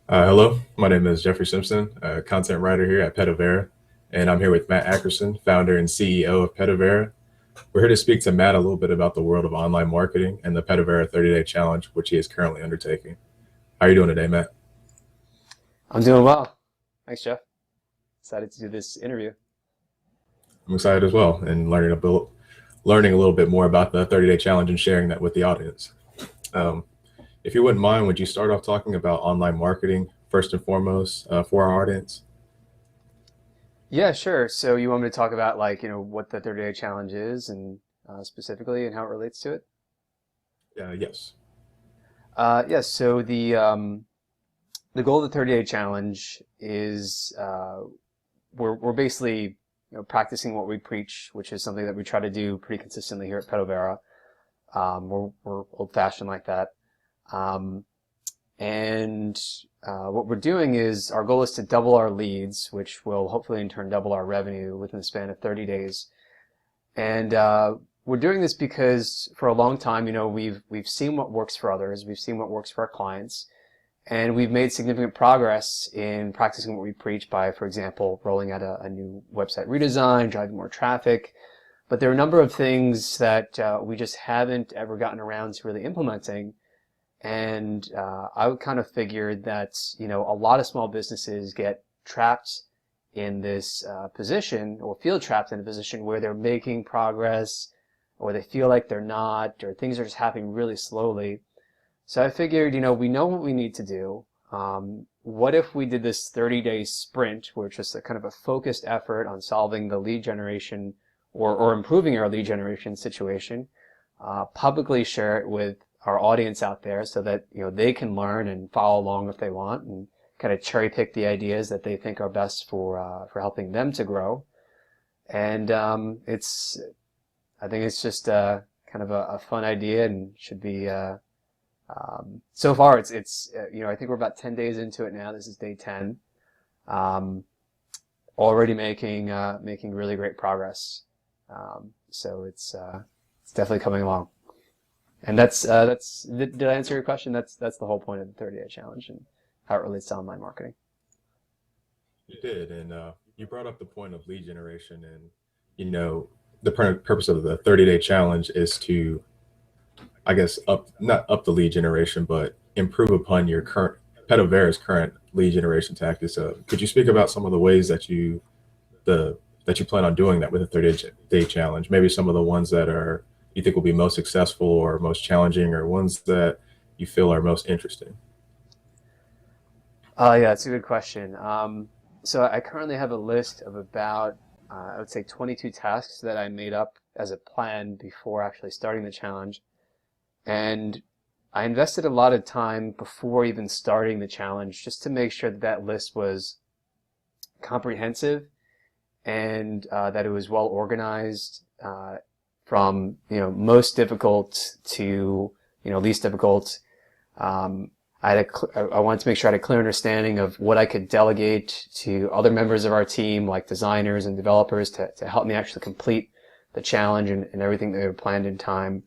Hello, my name is Jeffrey Simpson, a content writer here at Petovera, and I'm here with Matt Ackerson, founder and CEO of Petovera. We're here to speak to Matt a little bit about the world of online marketing and the Petovera 30-day challenge, which he is currently undertaking. How are you doing today, Matt? I'm doing well. Thanks, Jeff. Excited to do this interview. I'm excited as well and learning a little bit more about the 30-day challenge and sharing that with the audience. Um, if you wouldn't mind, would you start off talking about online marketing first and foremost for our audience? Yeah, sure. So you want me to talk about what the 30-day challenge is and specifically and how it relates to it? Yes. Yes. So the goal of the 30-day challenge is we're basically practicing what we preach, which is something that we try to do pretty consistently here at Petovera. We're old-fashioned like that. Um, And what we're doing is our goal is to double our leads, which will hopefully in turn double our revenue within the span of 30 days. And we're doing this because for a long time, we've seen what works for others, we've seen what works for our clients, and we've made significant progress in practicing what we preach by, for example, rolling out a new website redesign, driving more traffic. But there are a number of things that we just haven't ever gotten around to really implementing. And I would kind of figured that, a lot of small businesses get trapped in this position or feel trapped in a position where they're making progress or they feel like they're not or things are just happening really slowly. So I figured, we know what we need to do. What if we did this 30-day sprint, which is a kind of a focused effort on solving the lead generation or improving our lead generation situation, publicly share it with our audience out there so that they can learn and follow along if they want and kind of cherry pick the ideas that they think are best for helping them to grow. And I think it's just kind of a fun idea and should be so far it's I think we're about 10 days into it now. This is day 10. Um, Already making really great progress. So it's definitely coming along. And did I answer your question? That's the whole point of the 30-day challenge and how it relates to online marketing. You did, and you brought up the point of lead generation, and the purpose of the 30-day challenge is to, I guess, not up the lead generation, but improve upon your current Petovera's current lead generation tactics. Could you speak about some of the ways that you plan on doing that with a 30-day challenge? Maybe some of the ones that are you think will be most successful or most challenging, or ones that you feel are most interesting. Yeah, it's a good question. So I currently have a list of about, I would say 22 tasks that I made up as a plan before actually starting the challenge. And I invested a lot of time before even starting the challenge just to make sure that that list was comprehensive and that it was well organized from most difficult to least difficult. I wanted to make sure I had a clear understanding of what I could delegate to other members of our team, like designers and developers, to help me actually complete the challenge and everything that we had planned in time.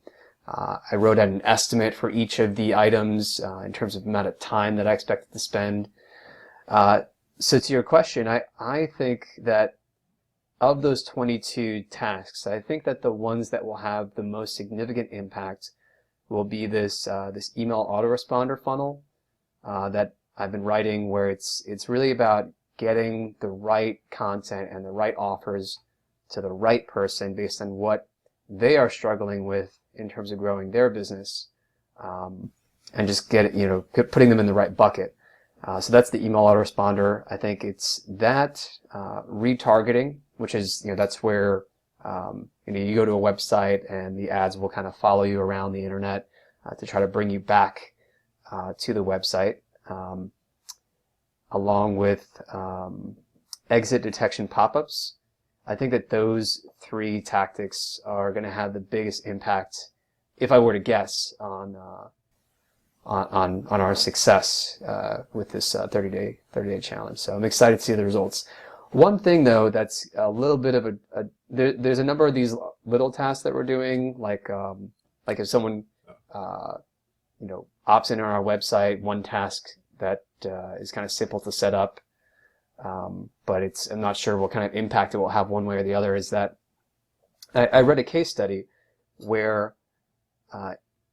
I wrote out an estimate for each of the items in terms of the amount of time that I expected to spend. So to your question, I think that of those 22 tasks, I think that the ones that will have the most significant impact will be this email autoresponder funnel that I've been writing, where it's really about getting the right content and the right offers to the right person based on what they are struggling with in terms of growing their business, and just putting them in the right bucket. So that's the email autoresponder. I think it's that retargeting, which is that's where you go to a website and the ads will kind of follow you around the internet to try to bring you back to the website, along with exit detection pop-ups. I think that those three tactics are going to have the biggest impact, if I were to guess, on our success with this 30-day challenge. So I'm excited to see the results. One thing though that's a little bit of there's a number of these little tasks that we're doing, like if someone opts in on our website, one task that is kind of simple to set up. But I'm not sure what kind of impact it will have one way or the other. Is that I read a case study where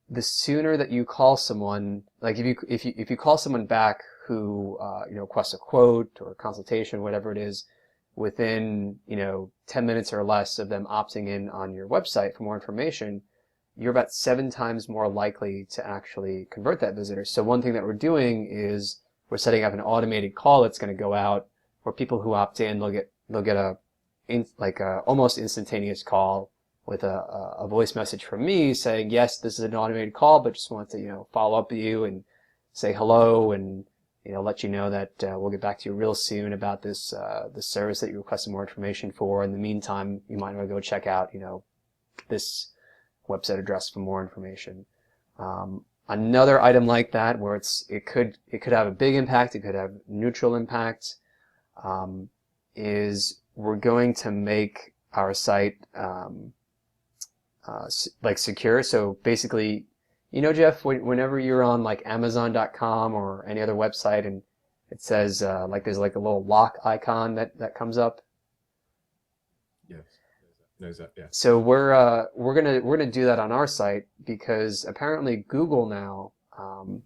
the sooner that you call someone, like if you call someone back who requests a quote or a consultation, whatever it is, within 10 minutes or less of them opting in on your website for more information, you're about 7 times more likely to actually convert that visitor. So one thing that we're doing is we're setting up an automated call that's going to go out where people who opt in, they'll get a almost instantaneous call with a voice message from me saying, yes, this is an automated call, but just want to follow up with you and say hello and let you know that we'll get back to you real soon about this service that you requested more information for. In the meantime, you might want to go check out this website address for more information. Another item like that where it could have a big impact, it could have neutral impact, is we're going to make our site secure. So basically, Jeff, whenever you're on like Amazon.com or any other website and it says there's like a little lock icon that comes up. Yes. No, yeah. So we're gonna do that on our site because apparently Google now,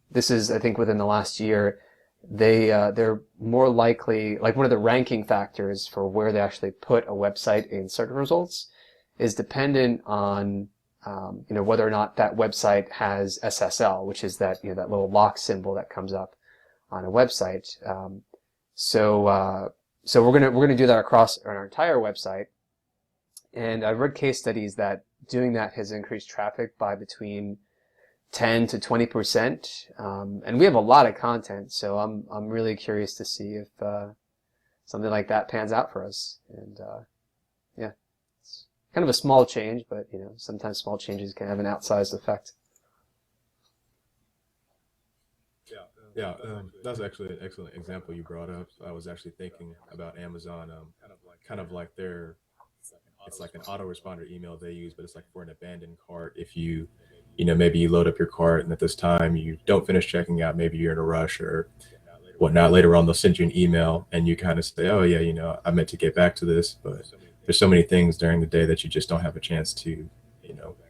this is I think within the last year, they're more likely, like one of the ranking factors for where they actually put a website in search results is dependent on whether or not that website has SSL, which is that that little lock symbol that comes up on a website. So we're gonna do that across our entire website. And I've read case studies that doing that has increased traffic by between 10 to 20%. And we have a lot of content, so I'm really curious to see if something like that pans out for us. And yeah, it's kind of a small change, but sometimes small changes can have an outsized effect. Yeah, that's actually an excellent example you brought up. I was actually thinking about Amazon, kind of like it's like an autoresponder email they use, but it's like for an abandoned cart. If maybe you load up your cart and at this time you don't finish checking out, maybe you're in a rush or whatnot. Later on, they'll send you an email and you kind of say, oh yeah, I meant to get back to this, but there's so many things during the day that you just don't have a chance to,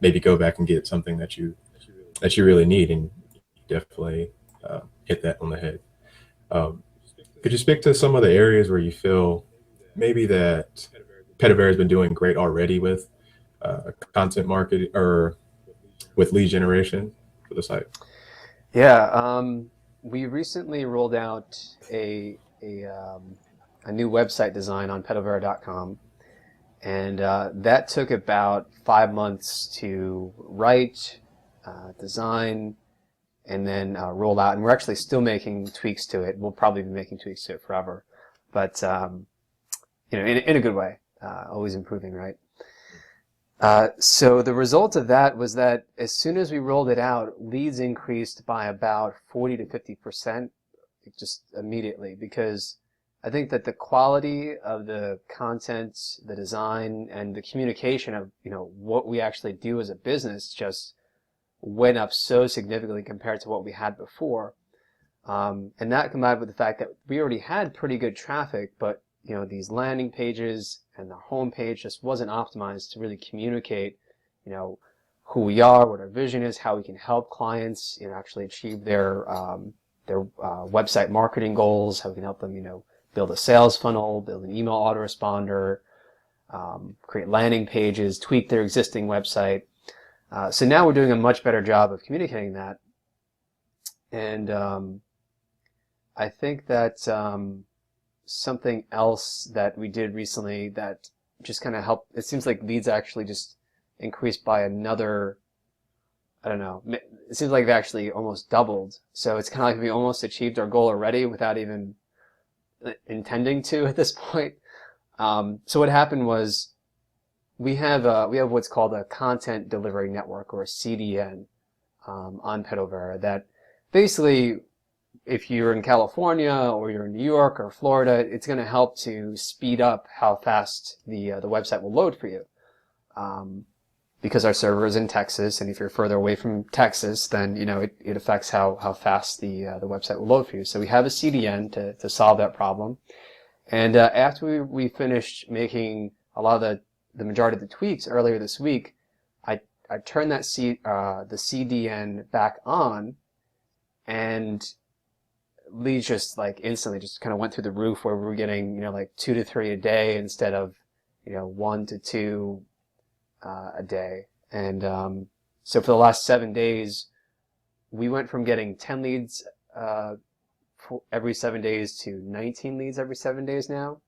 maybe go back and get something that you really need, and you definitely hit that on the head. Could you speak to some of the areas where you feel maybe that Petovera has been doing great already with content marketing or with lead generation for the site? Yeah, we recently rolled out a new website design on Petovera.com, and that took about 5 months to write, design, and then roll out. And we're actually still making tweaks to it. We'll probably be making tweaks to it forever, but in a good way. Always improving, right? So the result of that was that as soon as we rolled it out, leads increased by about 40 to 50% just immediately, because I think that the quality of the content, the design, and the communication of what we actually do as a business just went up so significantly compared to what we had before. And that combined with the fact that we already had pretty good traffic, but these landing pages and the home page just wasn't optimized to really communicate, who we are, what our vision is, how we can help clients, actually achieve their website marketing goals, how we can help them, build a sales funnel, build an email autoresponder, create landing pages, tweak their existing website. So now we're doing a much better job of communicating that. And I think that something else that we did recently that just kind of helped, it seems like leads actually just increased by another, I don't know, it seems like they actually almost doubled. So it's kind of like we almost achieved our goal already without even intending to at this point. So what happened was we have what's called a content delivery network, or a CDN, on Petovera, that basically, if you're in California or you're in New York or Florida, it's going to help to speed up how fast the website will load for you. because our server is in Texas, and if you're further away from Texas, then it affects how fast the website will load for you. So we have a CDN to solve that problem. And after we finished making a lot of the majority of the tweaks earlier this week, I turned the CDN back on, and leads just like instantly just kind of went through the roof, where we were getting like 2 to 3 a day instead of 1 to 2 a day. And so for the last 7 days, we went from getting 10 leads every 7 days to 19 leads every 7 days now.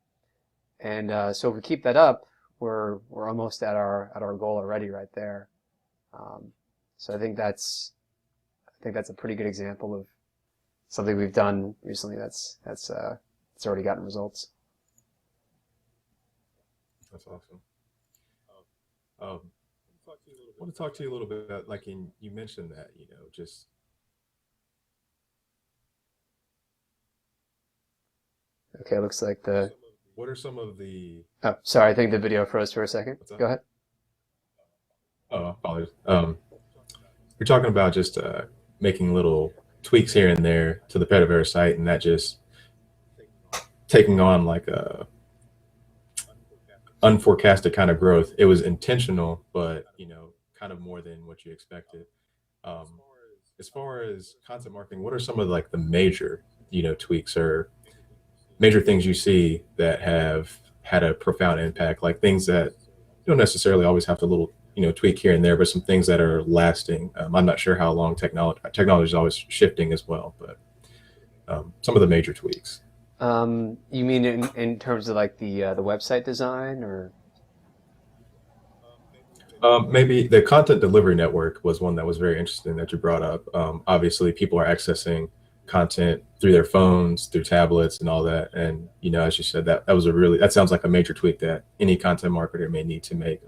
And so if we keep that up, we're almost at our goal already right there. So I think that's a pretty good example of something we've done recently that's already gotten results. That's awesome. I want to talk to you a little bit about, like, you mentioned that, just Okay, looks like what are some of the, oh, sorry, I think the video froze for a second. what's that? Go ahead. Oh, apologies. You're talking about just making little tweaks here and there to the Petovera site, and that just taking on like a unforecasted kind of growth. It was intentional, but kind of more than what you expected. Um, as far as content marketing, what are some of like the major, tweaks or major things you see that have had a profound impact, like things that you don't necessarily always have to little, tweak here and there, but some things that are lasting. I'm not sure how long technology is always shifting as well, but some of the major tweaks. You mean in terms of like the website design, or? Maybe the content delivery network was one that was very interesting that you brought up. Obviously, people are accessing content through their phones, through tablets, and all that. And as you said, that sounds like a major tweak that any content marketer may need to make.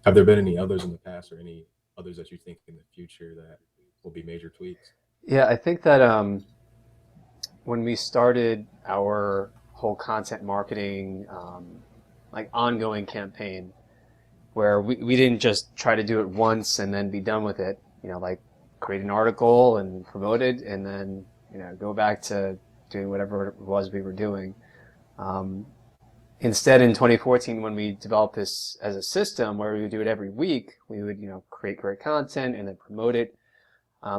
Have there been any others in the past, or any others that you think in the future that will be major tweaks? Yeah, I think that when we started our whole content marketing like ongoing campaign, where we didn't just try to do it once and then be done with it, like create an article and promote it, and then go back to doing whatever it was we were doing. Instead, in 2014, when we developed this as a system where we would do it every week, we would create great content and then promote it.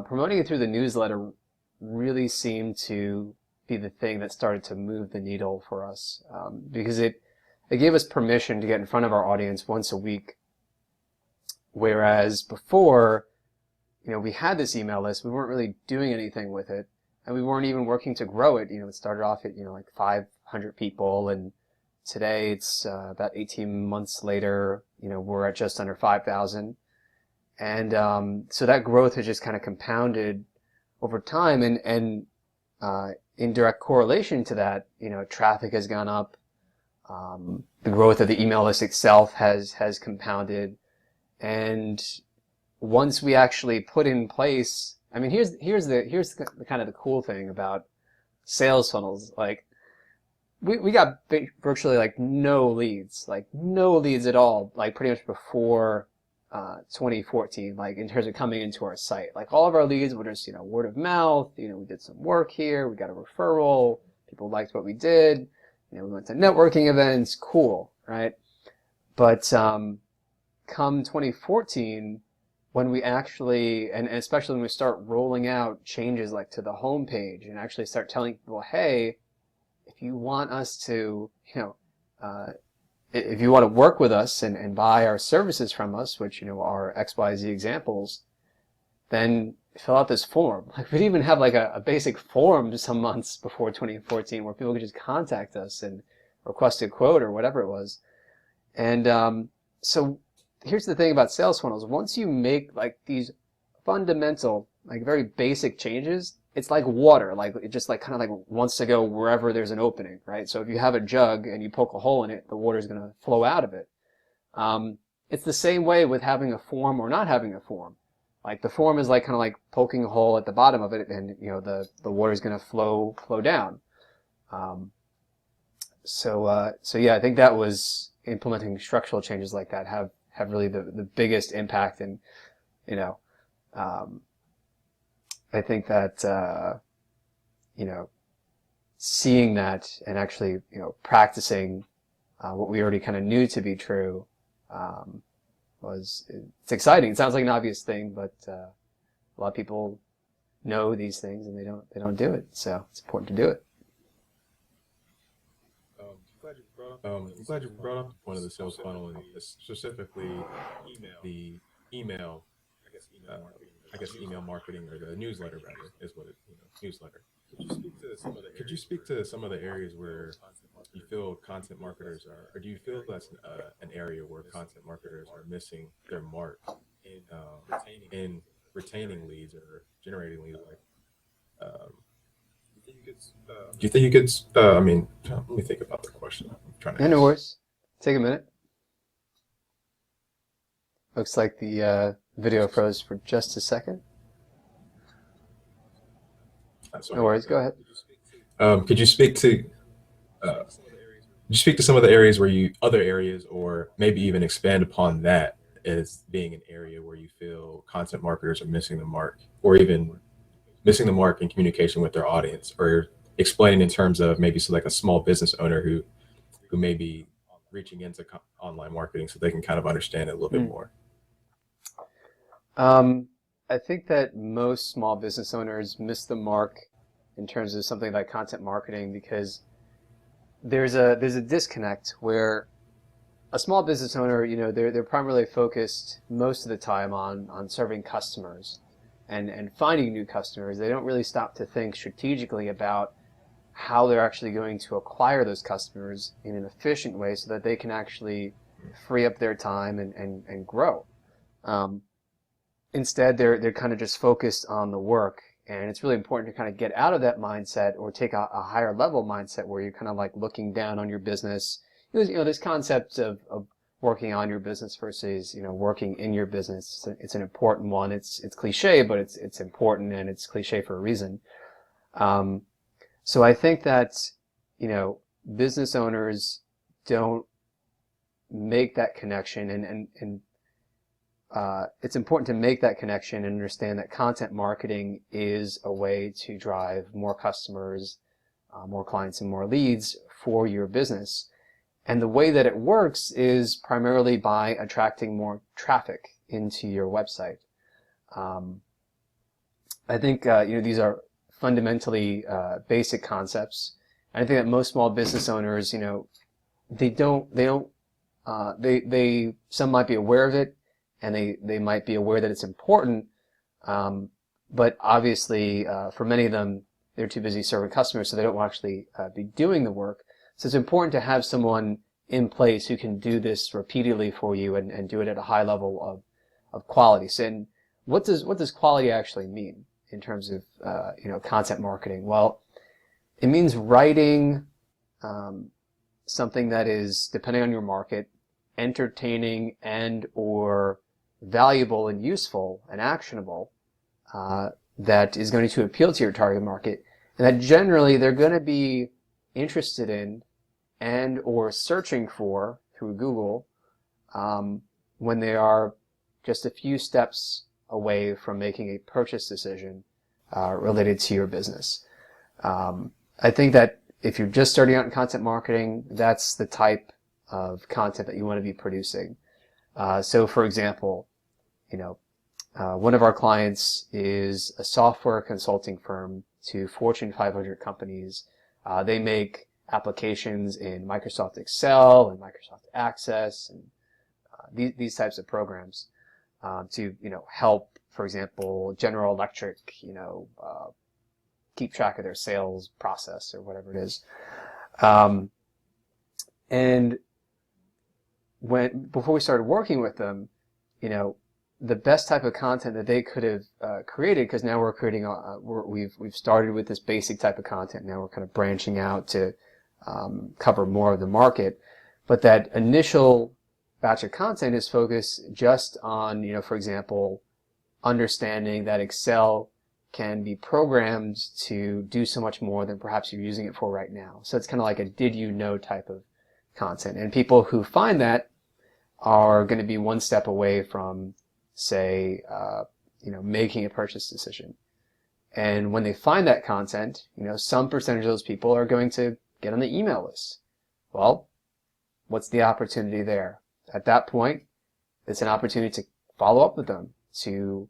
Promoting it through the newsletter really seemed to be the thing that started to move the needle for us, because it gave us permission to get in front of our audience once a week. Whereas before, we had this email list, we weren't really doing anything with it, and we weren't even working to grow it. It started off at like 500 people, and today it's about 18 months later, we're at just under 5,000. And so that growth has just kind of compounded over time, and in direct correlation to that, traffic has gone up. The growth of the email list itself has compounded. And once we actually put in place, I mean, here's the kind of the cool thing about sales funnels. Like, we got virtually like no leads at all, like pretty much before 2014, like in terms of coming into our site. Like, all of our leads were just, word of mouth. We did some work here, we got a referral, people liked what we did, we went to networking events, cool, right? But come 2014, when we actually, and especially when we start rolling out changes like to the homepage, and actually start telling people, hey, if you want us to, if you want to work with us and buy our services from us, which, are XYZ examples, then fill out this form. Like, we didn't even have like a basic form some months before 2014 where people could just contact us and request a quote or whatever it was. And so here's the thing about sales funnels. Once you make like these fundamental, like very basic changes, it's like water. Like, it just like kind of like wants to go wherever there's an opening, right? So if you have a jug and you poke a hole in it, the water is going to flow out of it. It's the same way with having a form or not having a form. Like, the form is like kind of like poking a hole at the bottom of it, and the water is going to flow down. So yeah, I think that was implementing structural changes like that have have really the biggest impact. And, you know, I think that, seeing that and actually, practicing what we already kind of knew to be true, it's exciting. It sounds like an obvious thing, but a lot of people know these things and they don't do it. So it's important to do it. I'm glad you brought up the point of the sales funnel and specifically the email, uh, I guess email marketing or the newsletter rather is what it, newsletter. Could you speak to some of the areas where you feel content marketers are, or do you feel that's an area where content marketers are missing their mark in retaining leads or generating leads? Like, do you think you could? I mean, let me think about the question. I'm trying to Yeah, no ask. worries. Take a minute. Looks like the video froze for just a second. Sorry No about worries. Go that. ahead. Could you speak to some of the areas where other areas, or maybe even expand upon that as being an area where you feel content marketers are missing the mark, or even missing the mark in communication with their audience, or explaining in terms of maybe so like a small business owner who may be reaching into online marketing so they can kind of understand it a little bit Hmm. more. I think that most small business owners miss the mark in terms of something like content marketing because there's a disconnect where a small business owner, they're primarily focused most of the time on serving customers and finding new customers. They don't really stop to think strategically about how they're actually going to acquire those customers in an efficient way so that they can actually free up their time and grow. Um, Instead, they're kind of just focused on the work. And it's really important to kind of get out of that mindset or take a higher level mindset where you're kind of like looking down on your business. This concept of working on your business versus, working in your business. It's an important one. It's cliche, but it's important, and it's cliche for a reason. Um, so I think that, business owners don't make that connection, and it's important to make that connection and understand that content marketing is a way to drive more customers, more clients, and more leads for your business. And the way that it works is primarily by attracting more traffic into your website. Um, I think these are fundamentally basic concepts. And I think that most small business owners, they some might be aware of it, and they might be aware that it's important, but obviously for many of them, they're too busy serving customers, so they don't actually be doing the work. So it's important to have someone in place who can do this repeatedly for you and do it at a high level of quality. So, and what does quality actually mean in terms of content marketing? Well, it means writing something that is, depending on your market, entertaining and or valuable and useful and actionable, that is going to appeal to your target market, and that generally they're going to be interested in and or searching for through Google when they are just a few steps away from making a purchase decision related to your business. I think that if you're just starting out in content marketing, that's the type of content that you want to be producing. So for example, one of our clients is a software consulting firm to Fortune 500 companies. They make applications in Microsoft Excel and Microsoft Access and these types of programs to help, for example, General Electric keep track of their sales process or whatever it is. And before we started working with them, the best type of content that they could have created, because now we're creating, we've started with this basic type of content. Now we're kind of branching out to cover more of the market, but that initial batch of content is focused just on, for example, understanding that Excel can be programmed to do so much more than perhaps you're using it for right now. So it's kind of like a did you know type of content. And people who find that are going to be one step away from, say, making a purchase decision. And when they find that content, some percentage of those people are going to get on the email list. Well, what's the opportunity there? At that point, it's an opportunity to follow up with them, to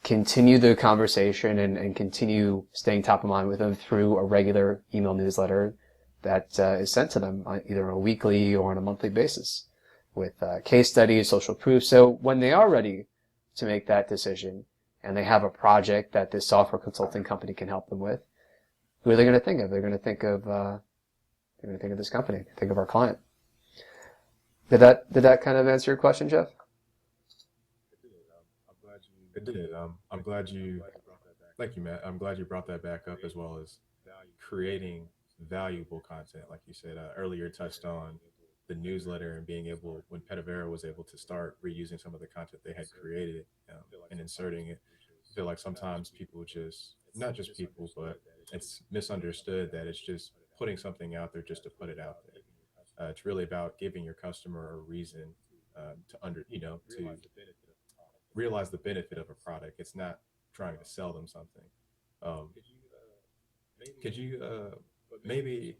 continue the conversation and continue staying top of mind with them through a regular email newsletter that is sent to them on either a weekly or on a monthly basis with case studies, social proof. So when they are ready to make that decision and they have a project that this software consulting company can help them with, who are they going to think of? They're going to think of this company, think of our client. Did that kind of answer your question, Jeff? It did. I'm glad you, thank you, Matt. I'm glad you brought that back up, as well as creating valuable content. Like you said earlier, touched on the newsletter and being able, when Petovera was able to start reusing some of the content they had created and inserting it. I feel like sometimes people just, not just people, but it's misunderstood that it's just putting something out there just to put it out there. It's really about giving your customer a reason to realize the benefit of a product. It's not trying to sell them something. Um, could you maybe,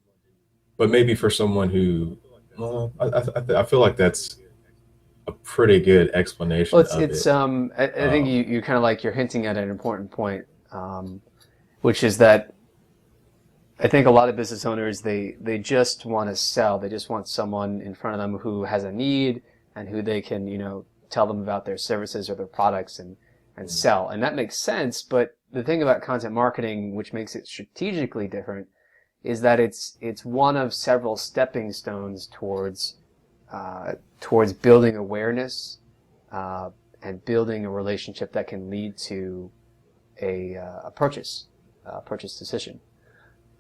but maybe for someone who, well, I feel like that's a pretty good Well, explanation of it's it. I think Um, you kind of like you're hinting at an important point, which is that I think a lot of business owners they just want to sell. They just want someone in front of them who has a need and who they can tell them about their services or their products and sell. And that makes sense. But the thing about content marketing, which makes it strategically different, is that it's one of several stepping stones towards building awareness uh, and building a relationship that can lead to a purchase decision.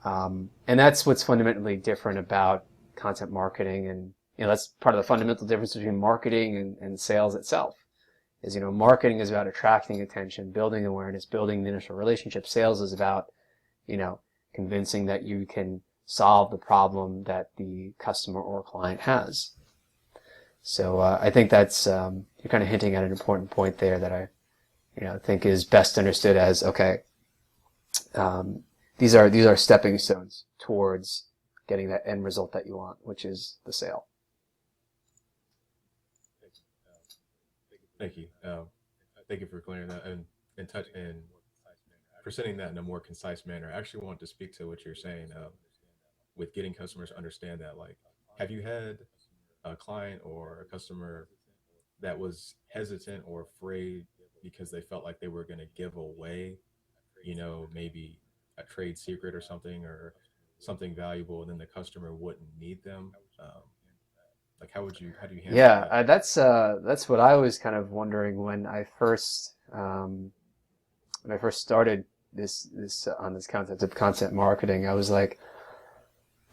And that's what's fundamentally different about content marketing, and that's part of the fundamental difference between marketing and sales itself. Is marketing is about attracting attention, building awareness, building the initial relationship. Sales is about convincing that you can solve the problem that the customer or client has. So I think that's you're kind of hinting at an important point there that I think is best understood as okay. Um, these are stepping stones towards getting that end result that you want, which is the sale. Thank you. Thank you for clearing that and touch and presenting that in a more concise manner. I actually want to speak to what you're saying with getting customers to understand that. Like, have you had a client or a customer that was hesitant or afraid because they felt like they were going to give away, maybe a trade secret or something, or something valuable, and then the customer wouldn't need them? Like, how do you handle Yeah, that? that's what I was kind of wondering when I first started this on this concept of content marketing. I was like,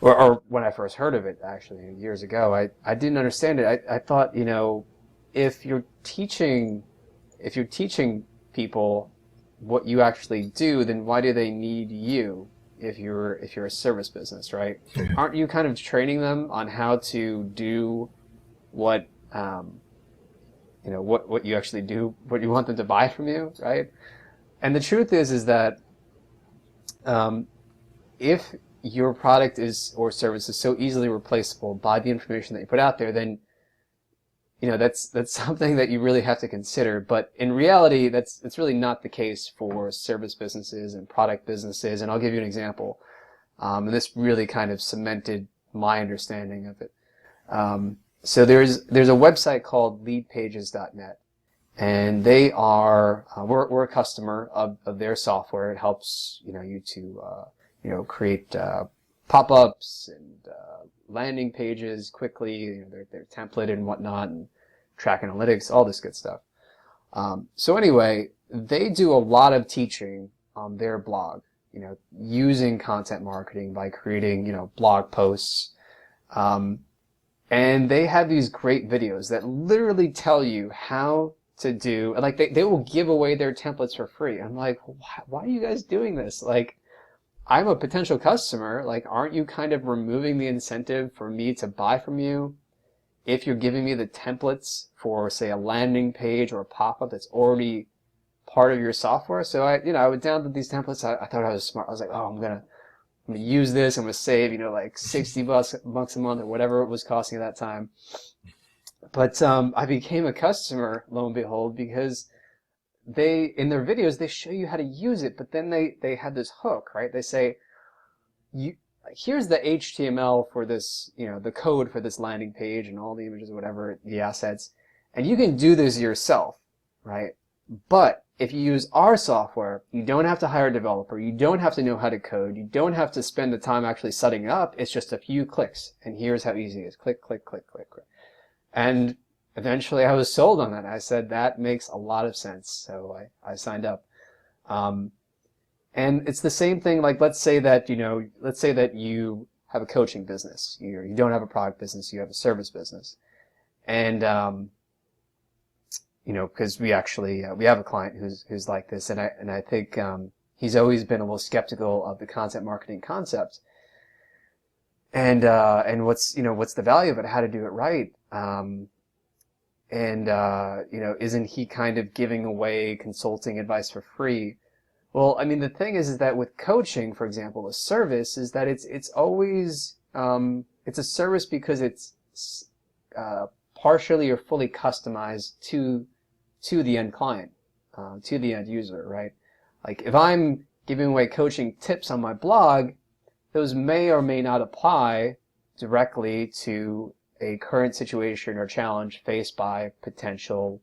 or when I first heard of it, actually years ago, I didn't understand it. I thought, if you're teaching if you're teaching people what you actually do, then why do they need you if you're a service business, right? Aren't you kind of training them on how to do what what you actually do, what you want them to buy from you, right? And the truth is that um, if your product is or service is so easily replaceable by the information that you put out there, then that's something that you really have to consider. But in reality, that's really not the case for service businesses and product businesses. And I'll give you an example. And this really kind of cemented my understanding of it. So there's a website called leadpages.net, and they are we're a customer of their software. It helps you to create pop-ups and landing pages quickly. They're templated and whatnot, and track analytics, all this good stuff. So anyway, they do a lot of teaching on their blog, using content marketing by creating blog posts. And they have these great videos that literally tell you how to do, like they will give away their templates for free. I'm like, why are you guys doing this? Like, I'm a potential customer. Like, aren't you kind of removing the incentive for me to buy from you? if you're giving me the templates for, say, a landing page or a pop-up that's already part of your software. So I would download these templates. I thought I was smart. I was like, oh, I'm gonna use this. I'm gonna save, like $60 a month or whatever it was costing at that time. But I became a customer, lo and behold, because in their videos they show you how to use it, but then they had this hook, right? They say, here's the HTML for this, the code for this landing page and all the images, whatever, the assets, and you can do this yourself, right? But if you use our software, you don't have to hire a developer, you don't have to know how to code, you don't have to spend the time actually setting it up. It's just a few clicks, and here's how easy it is. Click, click, click, click, click. And eventually I was sold on that. I said, that makes a lot of sense. So I signed up. And it's the same thing, like let's say that you have a coaching business. You don't have a product business, you have a service business. And because we actually we have a client who's like this, and I think he's always been a little skeptical of the content marketing concept. And what's the value of it, how to do it right. Isn't he kind of giving away consulting advice for free? Well, I mean, the thing is that with coaching, for example, a service is that it's always it's a service because it's partially or fully customized to the end client, to the end user, right? Like if I'm giving away coaching tips on my blog, those may or may not apply directly to a current situation or challenge faced by potential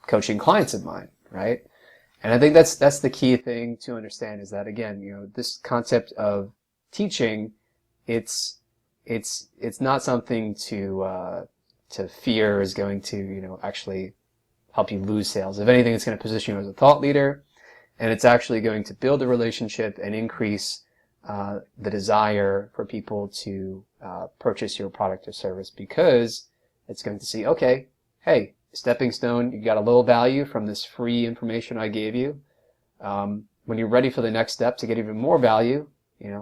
coaching clients of mine, right? And I think that's the key thing to understand, is that, again, this concept of teaching, it's not something to fear is going to actually help you lose sales. If anything, it's going to position you as a thought leader, and it's actually going to build a relationship and increase the desire for people to purchase your product or service, because it's going to see, okay, hey, stepping stone, you got a little value from this free information I gave you. When you're ready for the next step to get even more value,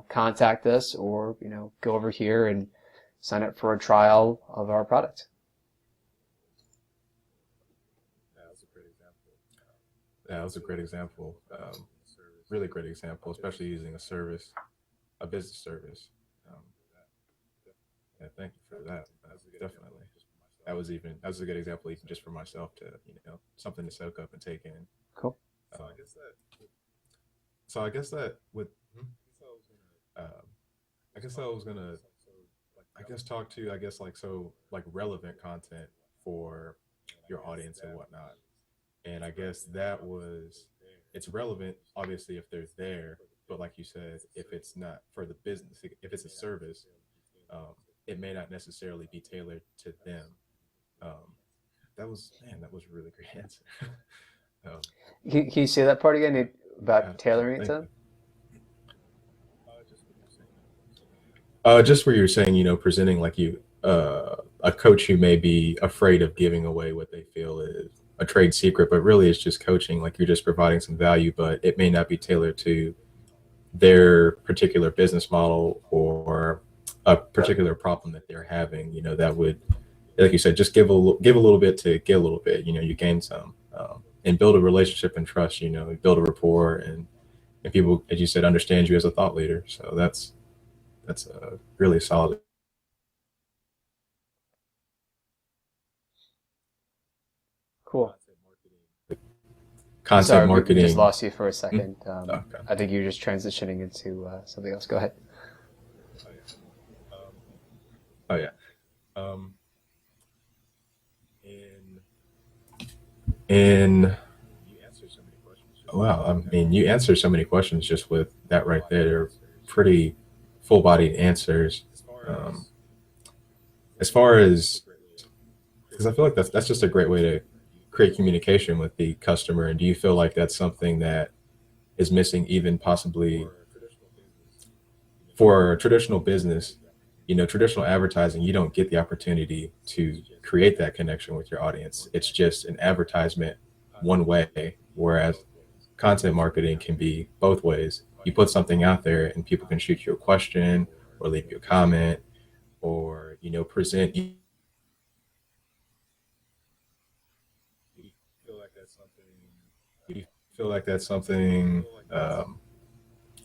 contact us, or go over here and sign up for a trial of our product. That was a great example. That was a great example. Really great example, especially using a business service. Um, yeah, thank you for that. Definitely. That was a good example, even just for myself, to something to soak up and take in. Cool. So I guess that with I guess I was gonna talk to relevant content for your audience and whatnot. And I guess it's relevant obviously if they're there, but like you said, if it's not for the business, if it's a service, it may not necessarily be tailored to them. Um, that was a really great answer. um, Can you say that part again about tailoring it to thank them? you. Just where you're saying, presenting like a coach who may be afraid of giving away what they feel is a trade secret, but really it's just coaching. Like you're just providing some value, but it may not be tailored to their particular business model or a particular problem that they're having. That would, like you said, just give a little bit to get a little bit. You gain some, and build a relationship and trust. Build a rapport, and people, as you said, understand you as a thought leader. So that's a really solid. Cool. Content Sorry, we just marketing. lost you for a Hmm? second. Okay. I think you're just transitioning into something else. Go ahead. Oh yeah. Um, in in Wow, I mean, you answered so many questions just with that right there. They're pretty full-bodied answers. Um, as far as, because I feel like that's just a great way to create communication with the customer. And do you feel like that's something that is missing, even possibly for a traditional business? Traditional advertising, you don't get the opportunity to create that connection with your audience. It's just an advertisement one way, whereas content marketing can be both ways. You put something out there and people can shoot you a question or leave you a comment or present. feel like that's something?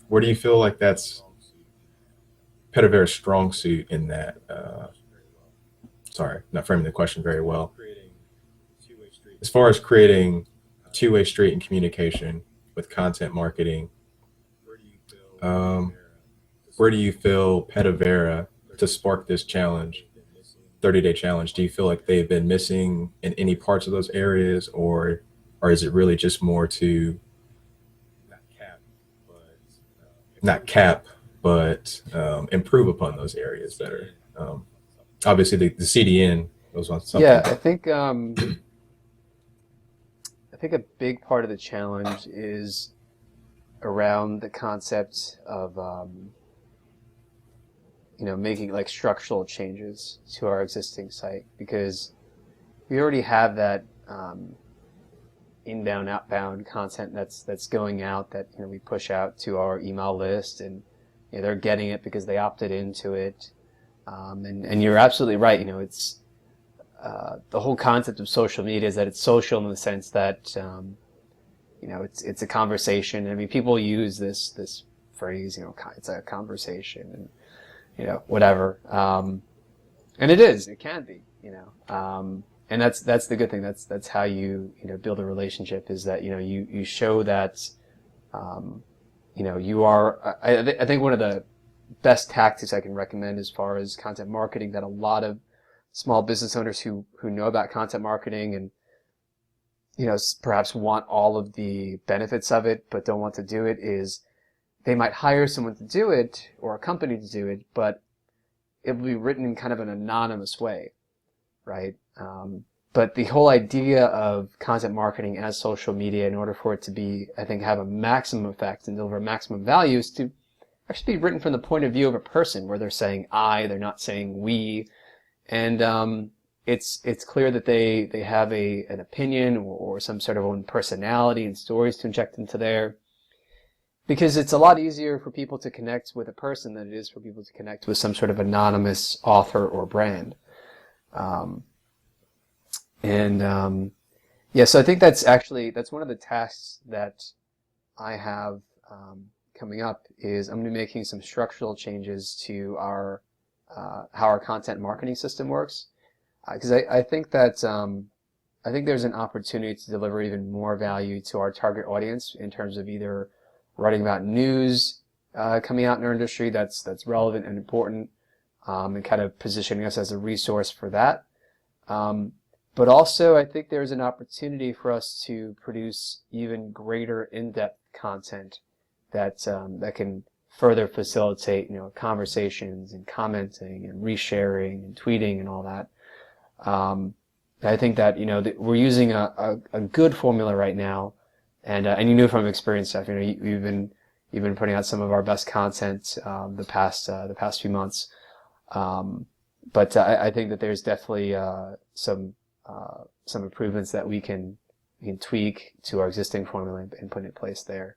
Where do you feel like that's Petovera's strong suit in that? Sorry, not framing the question very well. As far as creating two-way street and communication with content marketing, um, where do you feel Petovera to spark this challenge, 30-day challenge? Do you feel like they've been missing in any parts of those areas, or is it really just more to not cap, but improve upon those areas better? Obviously, the CDN was on Yeah, something. I think a big part of the challenge is around the concept of making like structural changes to our existing site, because we already have that inbound outbound content that's going out, that we push out to our email list, and they're getting it because they opted into it. And you're absolutely right. It's the whole concept of social media is that it's social in the sense that it's a conversation. I mean, people use this phrase, it's a conversation, and whatever. And it can be, and that's the good thing. That's how you build a relationship, is that you show that you are. I think one of the best tactics I can recommend as far as content marketing, that a lot of small business owners who know about content marketing and perhaps want all of the benefits of it but don't want to do it, is they might hire someone to do it or a company to do it, but it will be written in kind of an anonymous way, right? But the whole idea of content marketing as social media, in order for it to be, I think, have a maximum effect and deliver maximum value, is to actually be written from the point of view of a person, where they're saying I, they're not saying we, and it's clear that they have an opinion or some sort of own personality and stories to inject into there. Because it's a lot easier for people to connect with a person than it is for people to connect with some sort of anonymous author or brand. Um, and yeah, so I think that's one of the tasks that I have coming up. Is I'm going to be making some structural changes to our how our content marketing system works, because I think that I think there's an opportunity to deliver even more value to our target audience in terms of either writing about news coming out in our industry that's relevant and important, and kind of positioning us as a resource for that. But also, I think there's an opportunity for us to produce even greater in-depth content that can further facilitate conversations and commenting and resharing and tweeting and all that. I think that that we're using a good formula right now. And you knew from experience, Jeff, you've been putting out some of our best content the past few months. But I think that there's definitely some improvements that we can tweak to our existing formula and put in place there,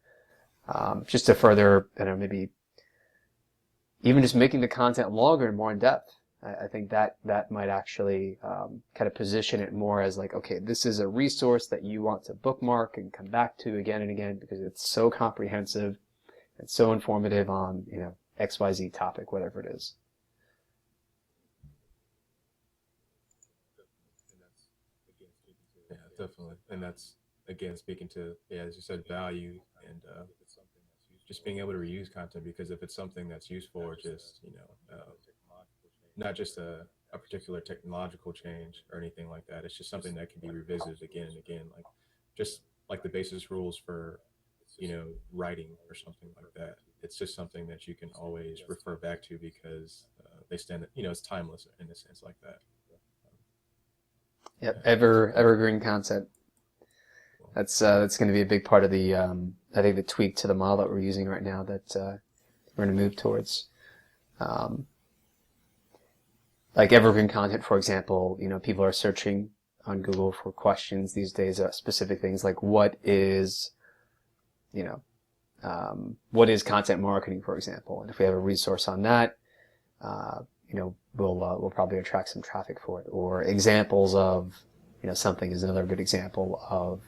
just to further, maybe even just making the content longer and more in depth. I think that might actually kind of position it more as like, okay, this is a resource that you want to bookmark and come back to again and again, because it's so comprehensive and so informative on XYZ topic, whatever it is. Yeah, definitely. And that's, again, speaking to, yeah, as you said, value, and just being able to reuse content. Because if it's something that's useful, or just not just a particular technological change or anything like that, it's just something that can be revisited again and again, like just like the basis rules for writing or something like that. It's just something that you can always refer back to, because they stand, it's timeless in a sense like that. Yep, evergreen content. That's going to be a big part of the I think the tweak to the model that we're using right now, that we're going to move towards. Like evergreen content, for example, people are searching on Google for questions these days, specific things like what is content marketing, for example. And if we have a resource on that, we'll probably attract some traffic for it. Or examples of something is another good example of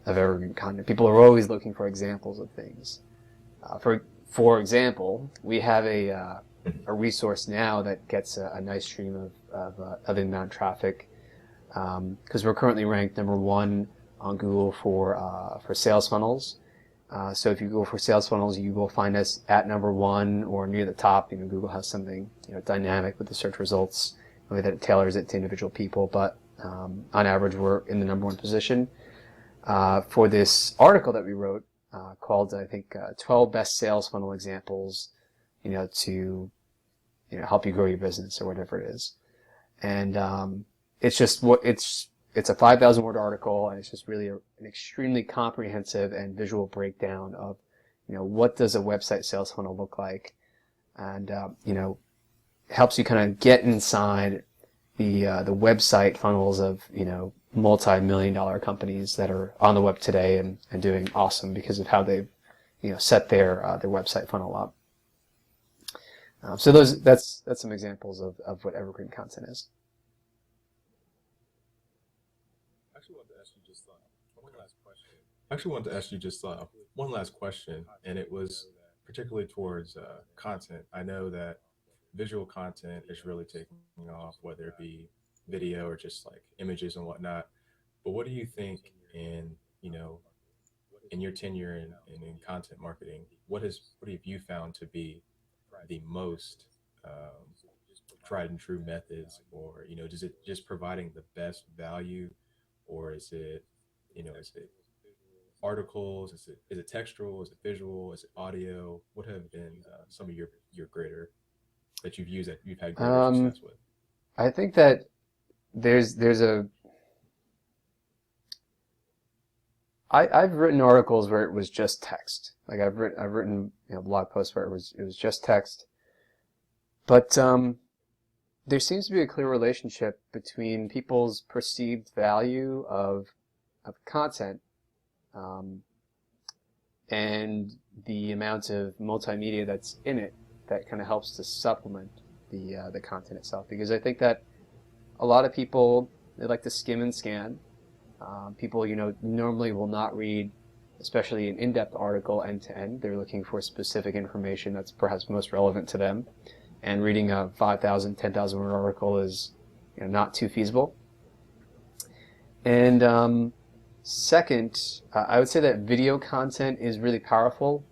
of evergreen content. People are always looking for examples of things. For example, we have a resource now that gets a nice stream of inbound traffic, because we're currently ranked #1 on Google for sales funnels. So if you go for sales funnels, you will find us at #1 or near the top. Google has something dynamic with the search results, the way that it tailors it to individual people. But on average, we're in the #1 position. For this article that we wrote called, I think, 12 best sales funnel examples, to help you grow your business or whatever it is. And it's a 5,000 word article, and it's just really an extremely comprehensive and visual breakdown of, what does a website sales funnel look like, and helps you kind of get inside the website funnels of multi-million-dollar companies that are on the web today and doing awesome because of how they've set their website funnel up. So that's some examples of what evergreen content is. I actually wanted to ask you just one last question, and it was particularly towards content. I know that visual content is really taking off, whether it be video or just like images and whatnot. But what do you think in your tenure in content marketing, what have you found to be the most tried and true methods, or is it just providing the best value, or is it articles, is it textual, is it visual, is it audio? What have been some of your greater that you've used that you've had greater success with? I think that I've written articles where it was just text. Like I've written blog posts where it was just text. But there seems to be a clear relationship between people's perceived value of content and the amount of multimedia that's in it that kind of helps to supplement the content itself. Because I think that a lot of people, they like to skim and scan. People, normally will not read, especially an in-depth article end to end. They're looking for specific information that's perhaps most relevant to them. And reading a 5,000, 10,000 word article is not too feasible. And second, I would say that video content is really powerful.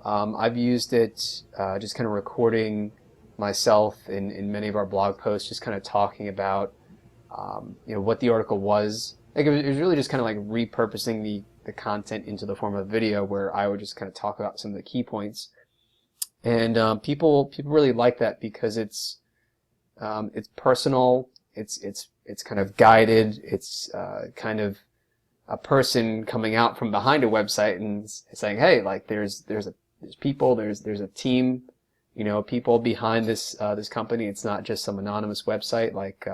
I've used it just kind of recording myself in many of our blog posts, just kind of talking about what the article was. Like it was really just kind of like repurposing the content into the form of video, where I would just kind of talk about some of the key points. And people really like that because it's personal, it's kind of guided, it's kind of a person coming out from behind a website and saying, hey, like there's people, there's a team, people behind this company. It's not just some anonymous website like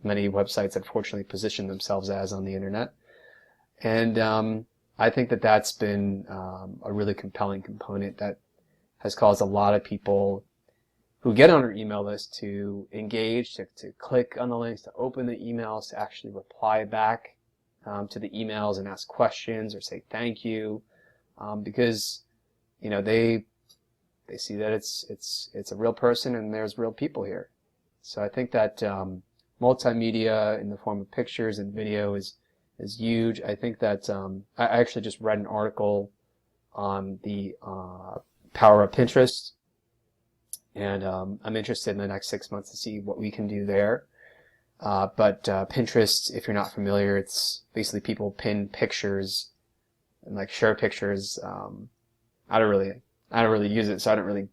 many websites unfortunately position themselves as on the internet. And I think that that's been a really compelling component that has caused a lot of people who get on our email list to engage, to click on the links, to open the emails, to actually reply back to the emails and ask questions or say thank you, because they see that it's a real person and there's real people here. So I think that multimedia in the form of pictures and video is huge. I think that I actually just read an article on the power of Pinterest, and I'm interested in the next 6 months to see what we can do there. But Pinterest, if you're not familiar, it's basically people pin pictures and like share pictures. I don't really use it, so I don't really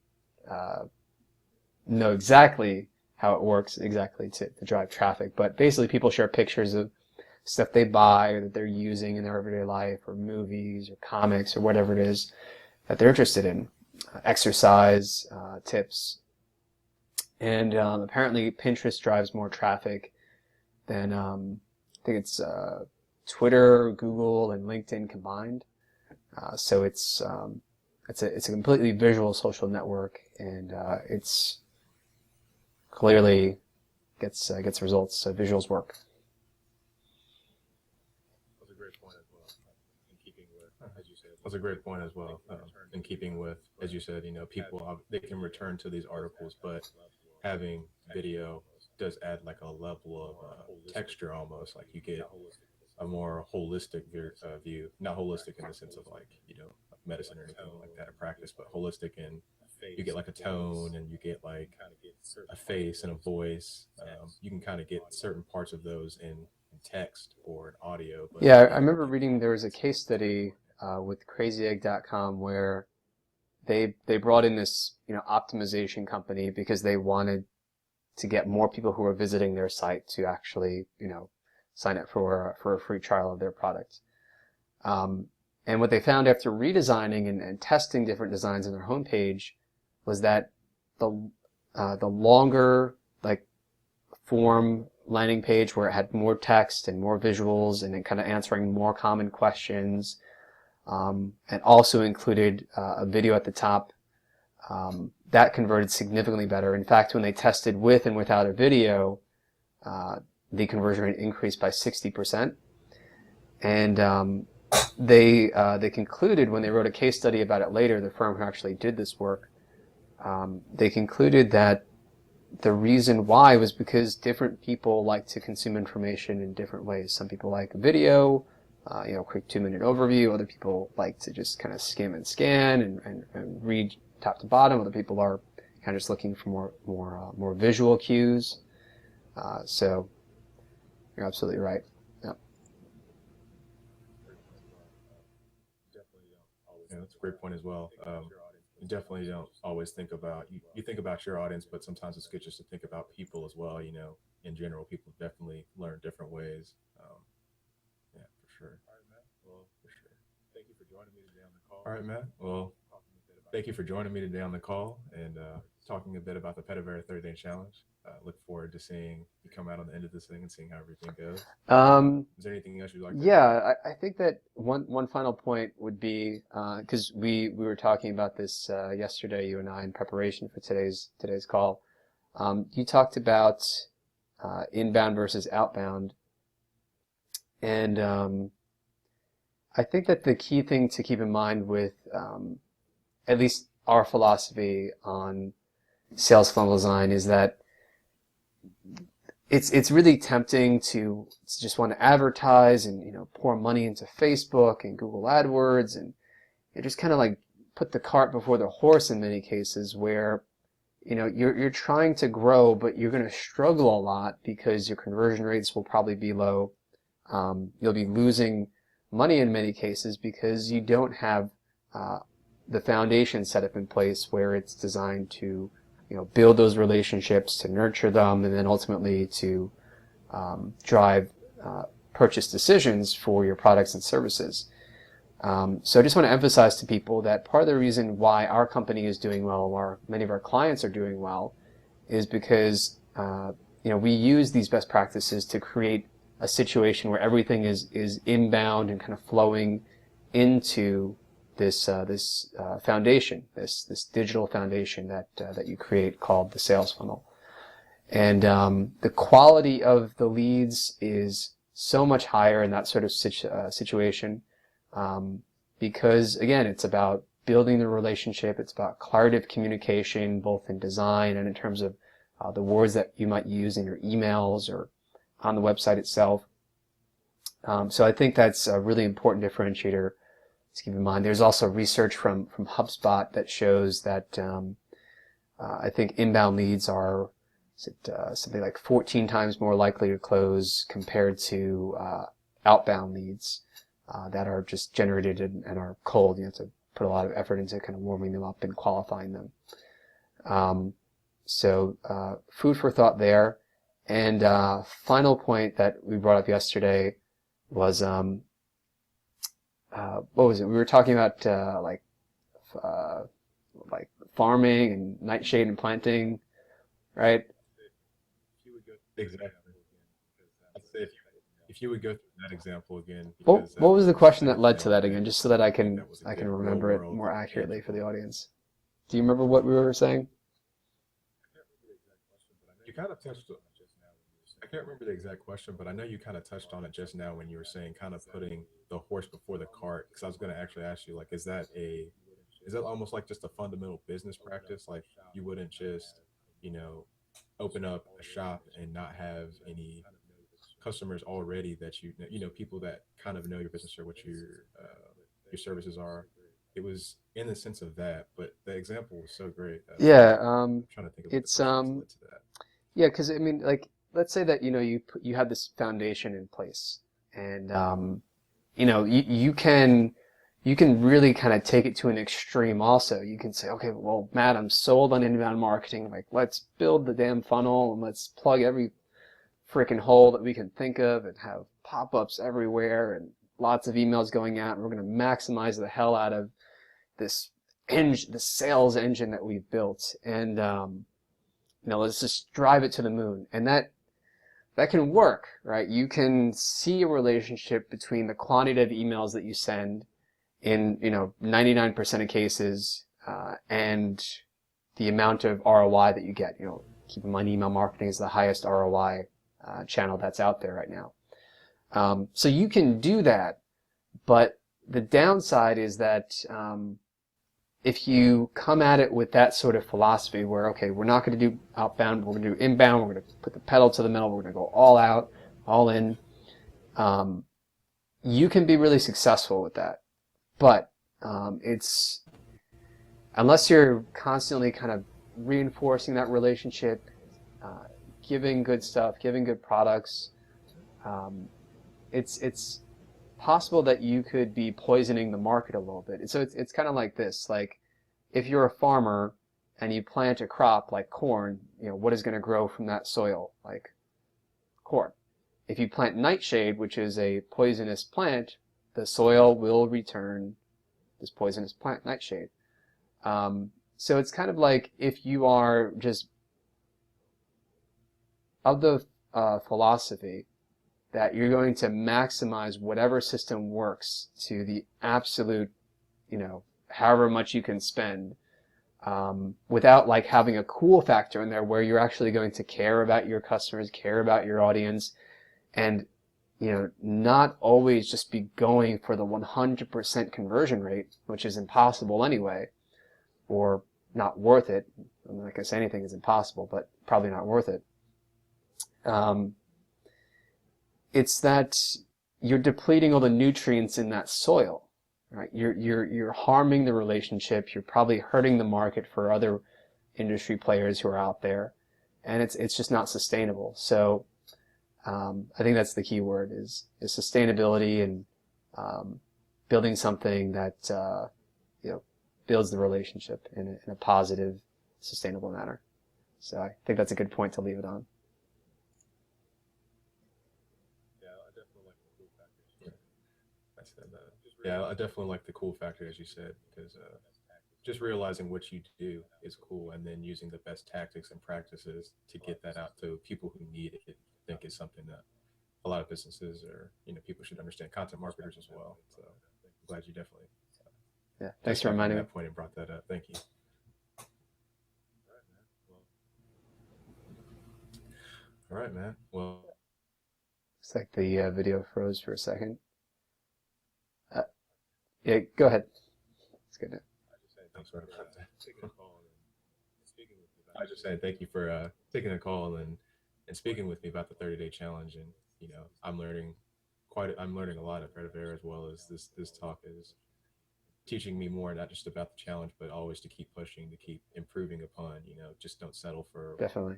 know exactly how it works exactly to drive traffic. But basically, people share pictures of stuff they buy or that they're using in their everyday life, or movies or comics or whatever it is that they're interested in. Exercise tips, and apparently Pinterest drives more traffic than I think it's Twitter, Google, and LinkedIn combined. So it's a completely visual social network, and it's clearly gets results. So visuals work. That's a great point as well. was a great point as well. In keeping with, as you said, people they can return to these articles, but having video does add like a level of texture almost. Like you get a more holistic view, not holistic in the sense of like medicine or anything like that in practice, but holistic in you get like a tone and you get like a face and a voice. You can kind of get certain parts of those in text or in audio, but Yeah, I again, remember reading there was a case study with crazyegg.com where they brought in this optimization company because they wanted to get more people who are visiting their site to actually sign up for a free trial of their product. And what they found after redesigning and testing different designs on their homepage was that the longer like form landing page where it had more text and more visuals and then kind of answering more common questions, and also included a video at the top, that converted significantly better. In fact, when they tested with and without a video, the conversion rate increased by 60%. And they concluded when they wrote a case study about it later, the firm who actually did this work, they concluded that the reason why was because different people like to consume information in different ways. Some people like video, quick 2-minute overview. Other people like to just kind of skim and scan and read top to bottom. Other people are kind of just looking for more visual cues. So you're absolutely right. Yep. Yeah, that's a great point as well. You definitely don't always think about you think about your audience, but sometimes it's good just to think about people as well. In general, people definitely learn different ways. Yeah, for sure. For sure. All right, Matt. Well, thank you for joining me today on the call and talking a bit about the Petovera 30-day challenge. Look forward to seeing you come out on the end of this thing and seeing how everything goes. Is there anything else you'd like to? Yeah, I think that one final point would be because we were talking about this yesterday, you and I, in preparation for today's call. You talked about inbound versus outbound, and I think that the key thing to keep in mind with at least our philosophy on sales funnel design is that it's really tempting to just want to advertise and pour money into Facebook and Google AdWords and just kind of like put the cart before the horse in many cases where you're trying to grow, but you're going to struggle a lot because your conversion rates will probably be low. You'll be losing money in many cases because you don't have the foundation set up in place where it's designed to build those relationships, to nurture them, and then ultimately to drive purchase decisions for your products and services. So I just want to emphasize to people that part of the reason why our company is doing well, or many of our clients are doing well, is because we use these best practices to create a situation where everything is inbound and kind of flowing into this foundation, this digital foundation that you create called the sales funnel. And the quality of the leads is so much higher in that sort of situation because, again, it's about building the relationship. It's about clarity of communication, both in design and in terms of the words that you might use in your emails or on the website itself. So I think that's a really important differentiator to keep in mind. There's also research from HubSpot that shows that I think inbound leads are something like 14 times more likely to close compared to outbound leads that are just generated and are cold. You have to put a lot of effort into kind of warming them up and qualifying them. So food for thought there. And final point that we brought up yesterday was what was it? We were talking about like farming and nightshade and planting, right? Exactly. I'd say if you would go through that example again. What was the question that second led to thing that again, just so that I can that was a good remember it real-world more accurately for tangible. the audience? Do you remember what we were saying? You kind of touched I can't remember the exact question, but I know you kind of touched on it just now when you were saying kind of putting the horse before the cart. Because I was going to actually ask you, like, is that almost like just a fundamental business practice? Like, you wouldn't just, you know, open up a shop and not have any customers already that people that kind of know your business or what your services are. It was in the sense of that, but the example was so great. Yeah, I'm trying to think of what the it's question was led to that. yeah, because I mean, like, let's say that you have this foundation in place, and you can really kind of take it to an extreme. Also, you can say, okay, well, Matt, I'm sold on inbound marketing. Like, let's build the damn funnel and let's plug every freaking hole that we can think of and have pop-ups everywhere and lots of emails going out. And we're going to maximize the hell out of this engine, the sales engine that we've built, and let's just drive it to the moon. And that can work, right? You can see a relationship between the quantity of emails that you send in 99% of cases, and the amount of ROI that you get. Keep in mind, email marketing is the highest ROI channel that's out there right now. So you can do that, but the downside is that if you come at it with that sort of philosophy where, okay, we're not going to do outbound, we're going to do inbound, we're going to put the pedal to the metal, we're going to go all out, all in, you can be really successful with that. But it's, unless you're constantly kind of reinforcing that relationship, giving good stuff, giving good products, it's possible that you could be poisoning the market a little bit. So it's kind of like this. Like, if you're a farmer and you plant a crop like corn, what is going to grow from that soil? Like corn. If you plant nightshade, which is a poisonous plant, the soil will return this poisonous plant, nightshade. So it's kind of like, if you are just of the philosophy that you're going to maximize whatever system works to the absolute, however much you can spend, without like having a cool factor in there where you're actually going to care about your customers, care about your audience, and not always just be going for the 100% conversion rate, which is impossible anyway, or not worth it. I'm not going to say anything is impossible, but probably not worth it. It's that you're depleting all the nutrients in that soil, right? You're harming the relationship. You're probably hurting the market for other industry players who are out there, and it's just not sustainable. So I think that's the key word is sustainability, and building something that builds the relationship in a positive, sustainable manner. So I think that's a good point to leave it on. Yeah, I definitely like the cool factor, as you said, because just realizing what you do is cool, and then using the best tactics and practices to get that out to people who need it, I think is something that a lot of businesses or people should understand. Content marketers as well. So I'm glad you definitely Yeah, thanks touched for back on reminding me. that point and brought that up. Thank you. All right, man. Well, Looks like the video froze for a second. Yeah, go ahead. It's good. thanks for I was just saying thank you for taking a call and speaking with me about the 30-day challenge. And I'm learning a lot at Petovera, as well as this talk is teaching me more, not just about the challenge, but always to keep pushing, to keep improving upon. Just don't settle for Definitely.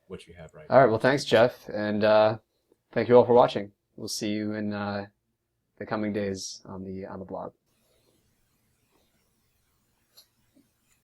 what you have right All now. right. Well, thanks, Jeff, and thank you all for watching. We'll see you in the coming days on the blog.